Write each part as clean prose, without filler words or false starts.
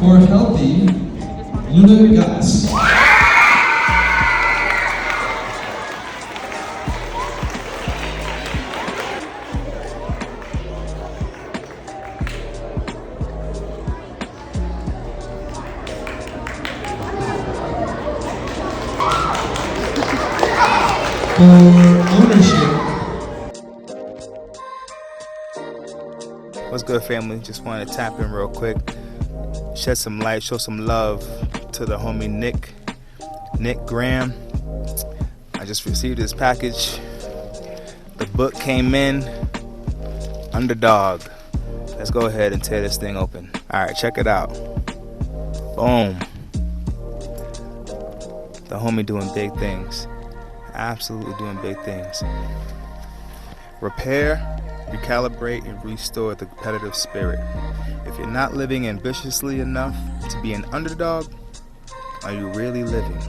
for healthy lunar guts. For ownership. What's good, family? Just wanted to tap in real quick, shed some light, show some love to the homie Nick Graham. I just received his package. The book came in. Underdog. Let's go ahead and tear this thing open. Alright, check it out. Boom. The homie doing big things. Absolutely doing big things. Repair, recalibrate, and restore the competitive spirit. If you're not living ambitiously enough to be an underdog, are you really living?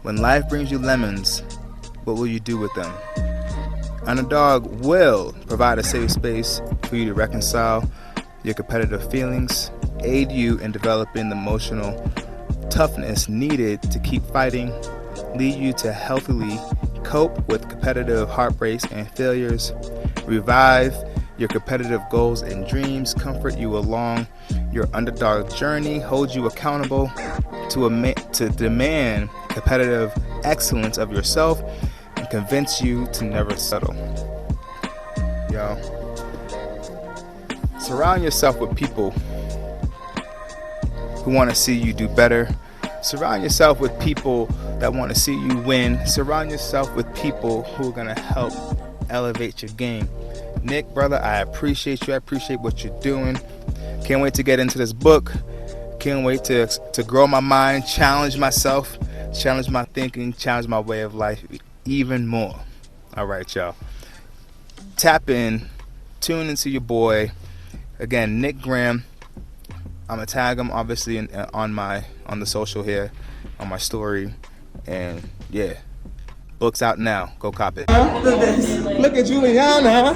When life brings you lemons, what will you do with them? Underdog will provide a safe space for you to reconcile your competitive feelings, aid you in developing the emotional toughness needed to keep fighting, lead you to healthily cope with competitive heartbreaks and failures, revive your competitive goals and dreams, comfort you along your underdog journey, hold you accountable to demand competitive excellence of yourself, and convince you to never settle. Yo, surround yourself with people who want to see you do better. Surround yourself with people that want to see you win. Surround yourself with people who are going to help elevate your game. Nick, brother, I appreciate you. I appreciate what you're doing. Can't wait to get into this book. Can't wait to grow my mind, challenge myself, challenge my thinking, challenge my way of life even more. All right, y'all. Tap in, tune into your boy. Again, Nick Graham. I'm gonna tag him obviously on the social here, on my story, and yeah, book's out now. Go cop it. Look at Juliana.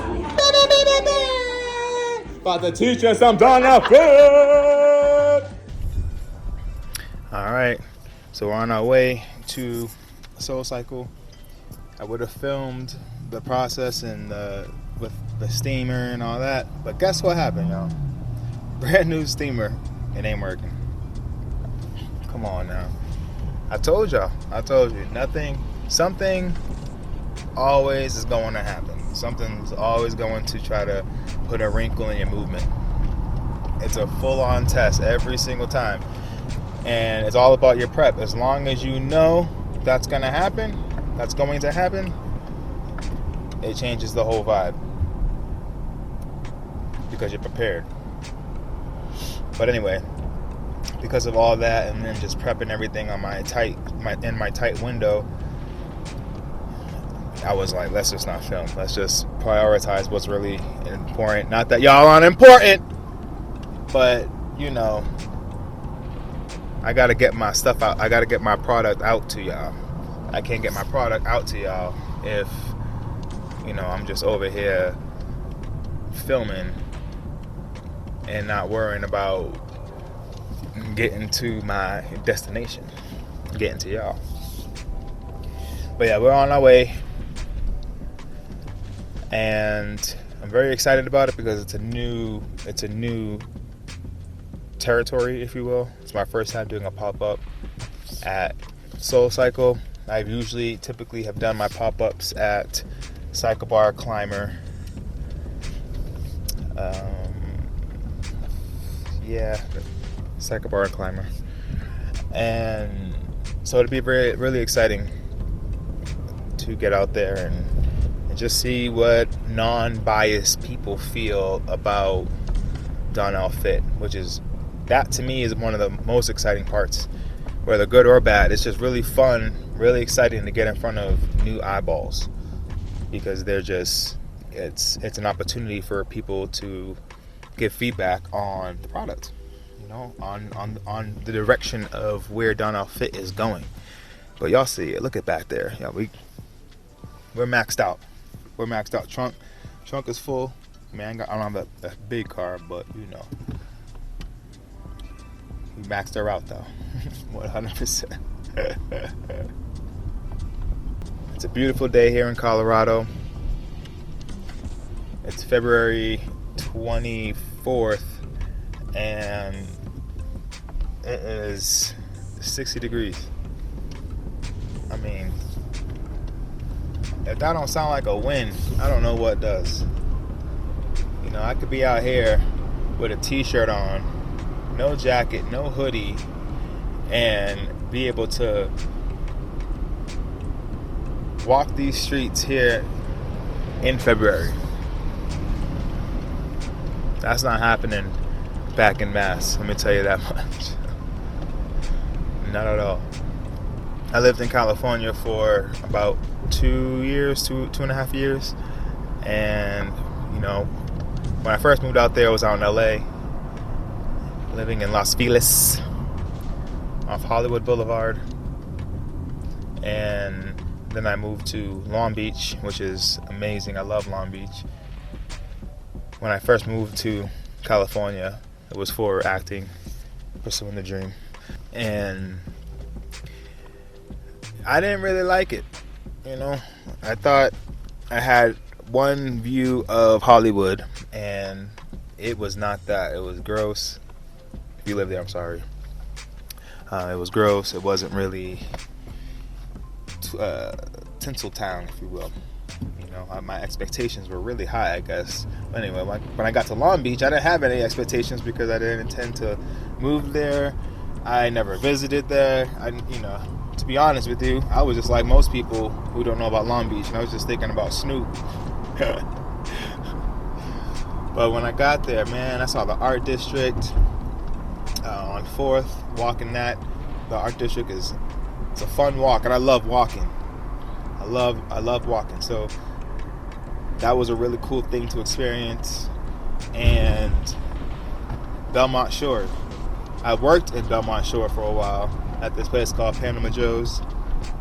About to teach us some Donnell Fit. All right, so we're on our way to Soul Cycle. I would have filmed the process and with the steamer and all that, but guess what happened, y'all? Brand new steamer, it ain't working. Come on now. I told you, something always is going to happen. Something's always going to try to put a wrinkle in your movement. It's a full-on test every single time. And it's all about your prep. As long as you know that's going to happen, it changes the whole vibe. Because you're prepared. But anyway, because of all that, and then just prepping everything on my tight window, I was like, let's just not film. Let's just prioritize what's really important. Not that y'all aren't important, but you know, I gotta get my stuff out. I gotta get my product out to y'all. I can't get my product out to y'all if, you know, I'm just over here filming and not worrying about getting to my destination, getting to y'all. But yeah, we're on our way, and I'm very excited about it because it's a new territory, if you will. It's my first time doing a pop-up at Soul Cycle. I typically have done my pop-ups at Cycle Bar Climber. Cycle Bar Climber. And so it'd be really exciting to get out there and just see what non-biased people feel about Donnell Fit, that to me is one of the most exciting parts, whether good or bad. It's just really fun, really exciting to get in front of new eyeballs, because it's an opportunity for people to give feedback on the product, you know, on the direction of where Donnell Fit is going. But y'all see it. Look at back there. Yeah, we're maxed out. Trunk is full. Man, I don't have a big car, but you know, We maxed her out though. 100%. It's a beautiful day here in Colorado. It's February 24th and it is 60 degrees. I mean, if that don't sound like a win, I don't know what does. You know, I could be out here with a t-shirt on, no jacket, no hoodie, and be able to walk these streets here in February. That's not happening back in Mass, let me tell you that much. Not at all. I lived in California for about 2 years, two and a half years. And, you know, when I first moved out there, I was out in LA, living in Los Feliz, off Hollywood Boulevard. And then I moved to Long Beach, which is amazing. I love Long Beach. When I first moved to California, it was for acting, pursuing the dream. And I didn't really like it, you know. I thought I had one view of Hollywood, and it was not that. It was gross. If you live there, I'm sorry. It was gross. It wasn't really Tinseltown, if you will. You know, my expectations were really high, I guess. But anyway, when I got to Long Beach, I didn't have any expectations because I didn't intend to move there. I never visited there. To be honest with you, I was just like most people who don't know about Long Beach, and I was just thinking about Snoop. But when I got there, man, I saw the Art District on 4th, walking that. The Art District it's a fun walk, and I love walking. I love walking. So that was a really cool thing to experience. And Belmont Shore. I worked in Belmont Shore for a while at this place called Panama Joe's.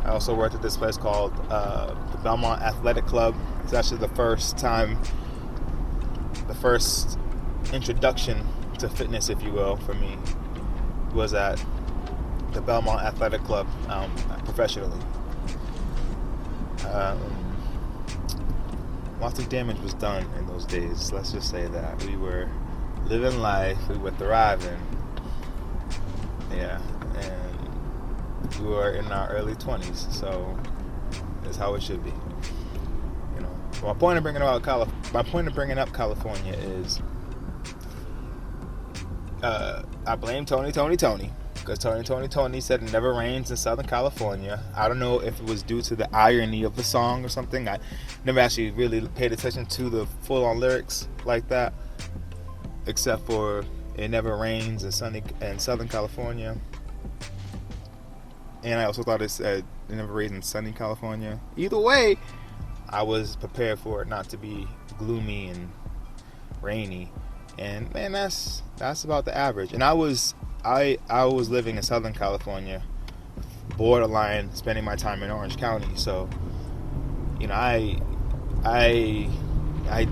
I also worked at this place called the Belmont Athletic Club. It's actually the first introduction to fitness, if you will, for me, was at the Belmont Athletic Club professionally. Lots of damage was done in those days. Let's just say that. We were living life. We were thriving. Yeah, and we were in our early 20s, so that's how it should be. You know, my point of bringing up California is I blame Tony, because Tony said it never rains in Southern California. I don't know if it was due to the irony of the song or something. I never actually really paid attention to the full-on lyrics like that, except for it never rains in Southern California. And I also thought it said it never rains in sunny California. Either way, I was prepared for it not to be gloomy and rainy. And man, that's about the average. And I was living in Southern California, borderline spending my time in Orange County. So, you know, I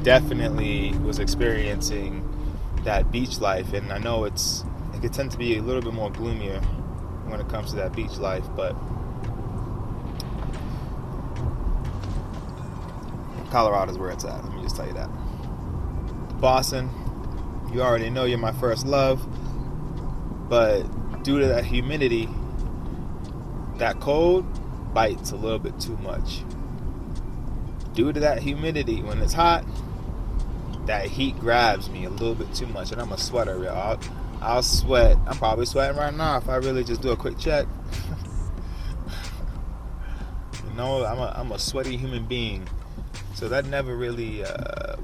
definitely was experiencing that beach life, and I know it could tend to be a little bit more gloomier when it comes to that beach life, but Colorado's where it's at. Let me just tell you that. Boston, you already know you're my first love, but due to that humidity, that cold bites a little bit too much. Due to that humidity, when it's hot, that heat grabs me a little bit too much, and I'm a sweater, y'all. I'll sweat. I'm probably sweating right now if I really just do a quick check. You know, I'm a sweaty human being, so that never really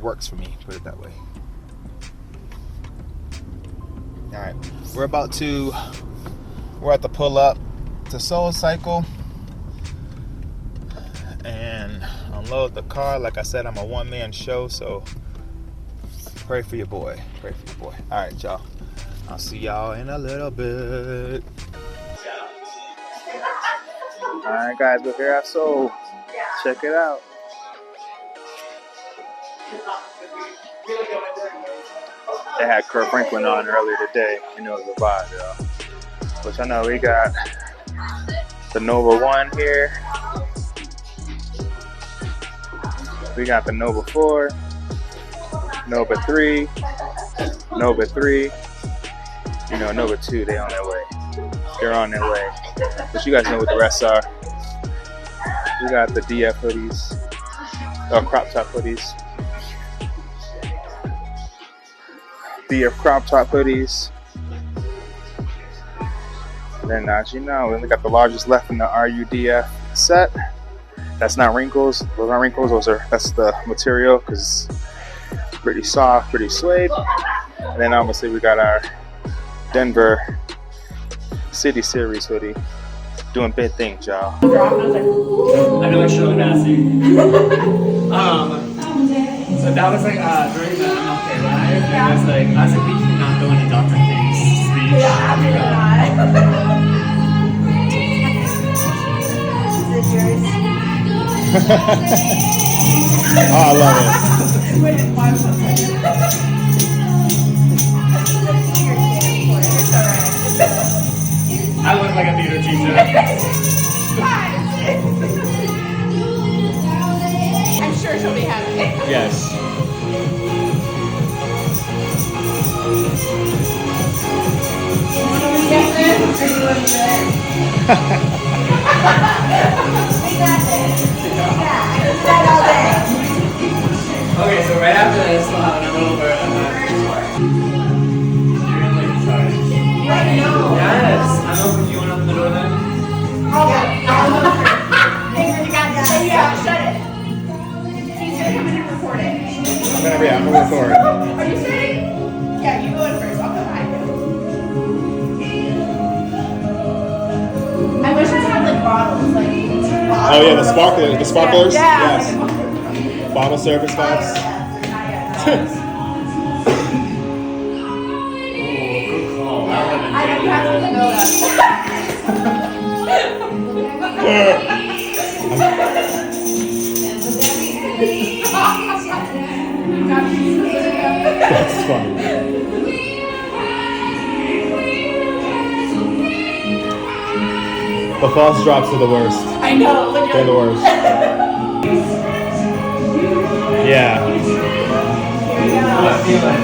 works for me, put it that way. All right, we're at the pull up to Soul Cycle and unload the car. Like I said, I'm a one-man show, so pray for your boy. All right, y'all. I'll see y'all in a little bit. All right, guys, we're here at Soul. Check it out. They had Kurt Franklin on earlier today, and it was a vibe, y'all. which I know we got the Nova 1 here. We got the Nova 4, Nova 3, Nova 3. You know, Nova 2, they on their way. They're on their way. But you guys know what the rest are. We got the DF hoodies, crop top hoodies. DF crop top hoodies. And then, as you know, we only got the largest left in the RUDF set. That's not wrinkles. Those aren't wrinkles. That's the material because it's pretty soft, pretty suede. And then obviously we got our Denver City Series hoodie. Doing big things, y'all. I know it's really nasty. So that was like during the MLK Live. It was like, I was like, we cannot go into Dr. King's speech. Yeah, Is it yours? Oh, I love it. Wait, why was that? It's alright. I look like a theater teacher. I'm sure she'll be happy. Yes. Okay, so right after this, we'll have another over and then you're gonna like sorry. Yes. I don't know if you want to open the door then. Shut it. He's gonna come in and record it. I'm gonna record. Are you saying? Yeah, you go in first. I'll come behind you. I wish I had like bottles, Oh yeah, the sparklers. Yeah. Yes. Bottle service box. I don't have to know That's funny. The false drops are the worst. I know. They're the worst. Yeah. What feeling?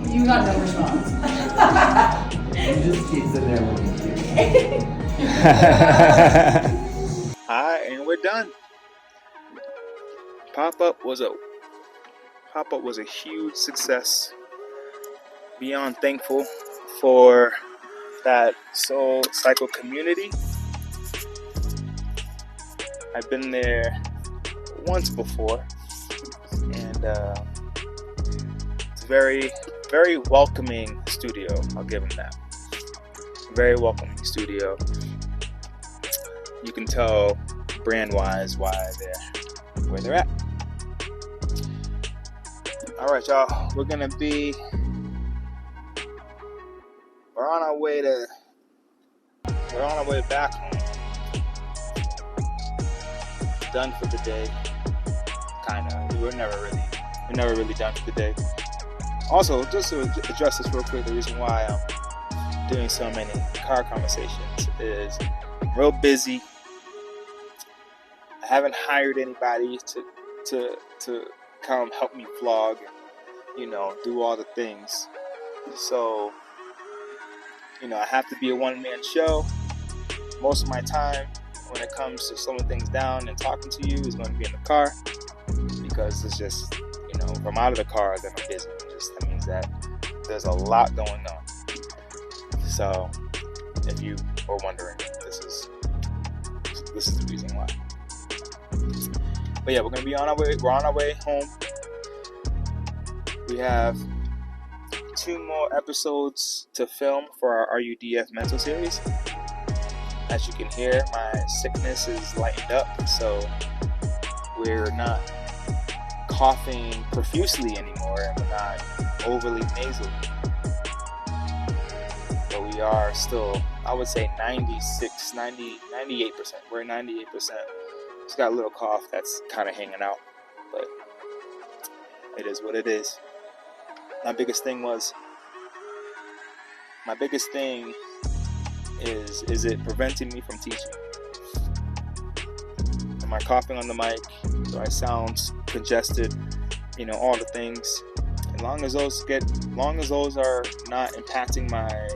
You got no response. He just keeps it there when he's Alright, and we're done. Pop-up was a huge success. Beyond thankful for that Soul Cycle community. I've been there once before, and it's very, very welcoming studio. I'll give them that. Very welcoming studio. You can tell brand-wise why they're where they're at. All right, y'all. We're on our way back home. Done for the day. Kinda. We're never really done for the day. Also, just to address this real quick, the reason why I'm doing so many car conversations is I'm real busy. I haven't hired anybody to come help me vlog and, do all the things. So, I have to be a one-man show. Most of my time when it comes to slowing things down and talking to you is going to be in the car, because it's just, if I'm out of the car, then I'm busy. That means that there's a lot going on. So, if you are wondering, this is the reason why. But yeah, we're on our way home. We have 2 more episodes to film for our RUDF mental series. As you can hear, my sickness is lightened up, so we're not coughing profusely anymore, and we're not overly nasal. But we are still, I would say 96, 90, 98%. We're at 98%. Just got a little cough that's kind of hanging out, but it is what it is. My biggest thing is it preventing me from teaching? Am I coughing on the mic? Do I sound congested? All the things. As long as those are not impacting my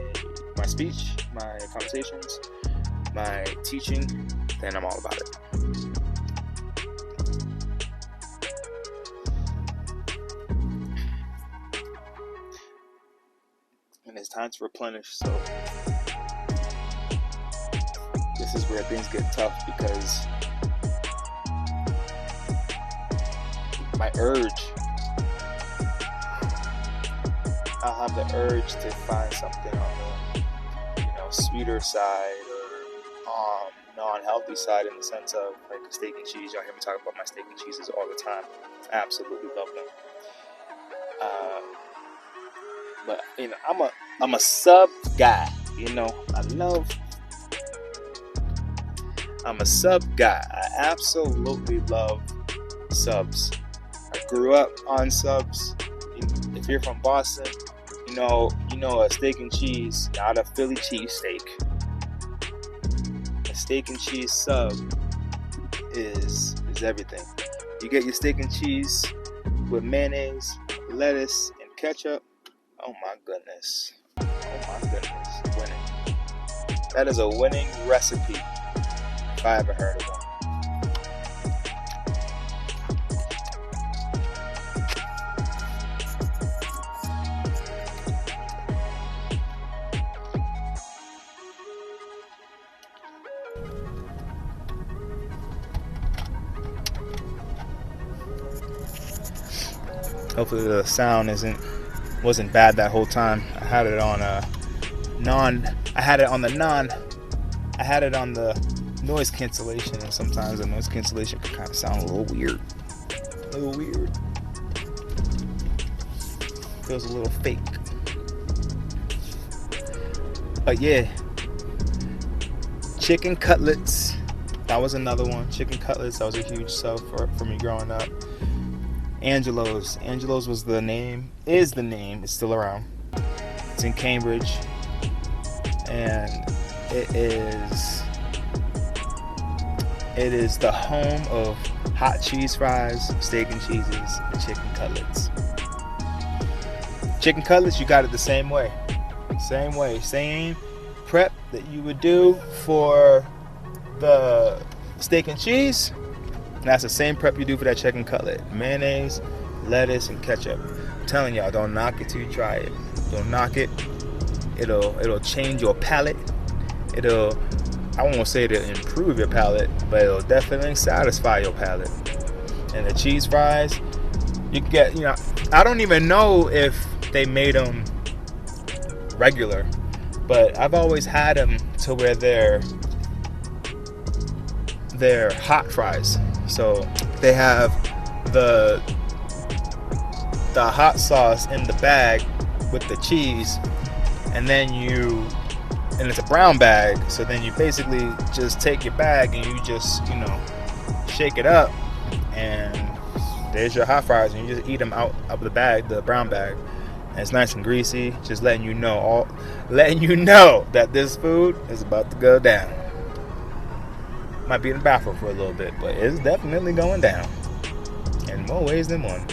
speech, my conversations, my teaching, then I'm all about it. And it's time to replenish, so this is where things get tough, because I'll have the urge to find something on the sweeter side, or non-healthy side, in the sense of like a steak and cheese. Y'all hear me talk about my steak and cheeses all the time. I absolutely love them. But I'm a sub guy. I'm a sub guy. I absolutely love subs. I grew up on subs. If you're from Boston, you know a steak and cheese, not a Philly cheesesteak. A steak and cheese sub is everything. You get your steak and cheese with mayonnaise, lettuce, and ketchup. Oh my goodness. Winning. That is a winning recipe, if I ever heard of one. Hopefully the sound wasn't bad that whole time. I had it on the noise cancellation, and sometimes the noise cancellation can kind of sound a little weird. Feels a little fake. But yeah, chicken cutlets. That was another one. Chicken cutlets. That was a huge sub for me growing up. Angelo's was the name. It's still around. It's in Cambridge, and it is the home of hot cheese fries, steak and cheeses, and chicken cutlets. Chicken cutlets, you got it the same way. Same prep that you would do for the steak and cheese. And that's the same prep you do for that chicken cutlet. Mayonnaise, lettuce, and ketchup. I'm telling y'all, don't knock it till you try it. Don't knock it. It'll change your palate. I won't say it'll improve your palate, but it'll definitely satisfy your palate. And the cheese fries, you get, I don't even know if they made them regular, but I've always had them to where they're hot fries. So they have the hot sauce in the bag with the cheese, and it's a brown bag. So then you basically just take your bag and you just shake it up, and there's your hot fries, and you just eat them out of the bag, the brown bag. And it's nice and greasy, just letting you know that this food is about to go down. Might be in the bathroom for a little bit, but it's definitely going down in more ways than one.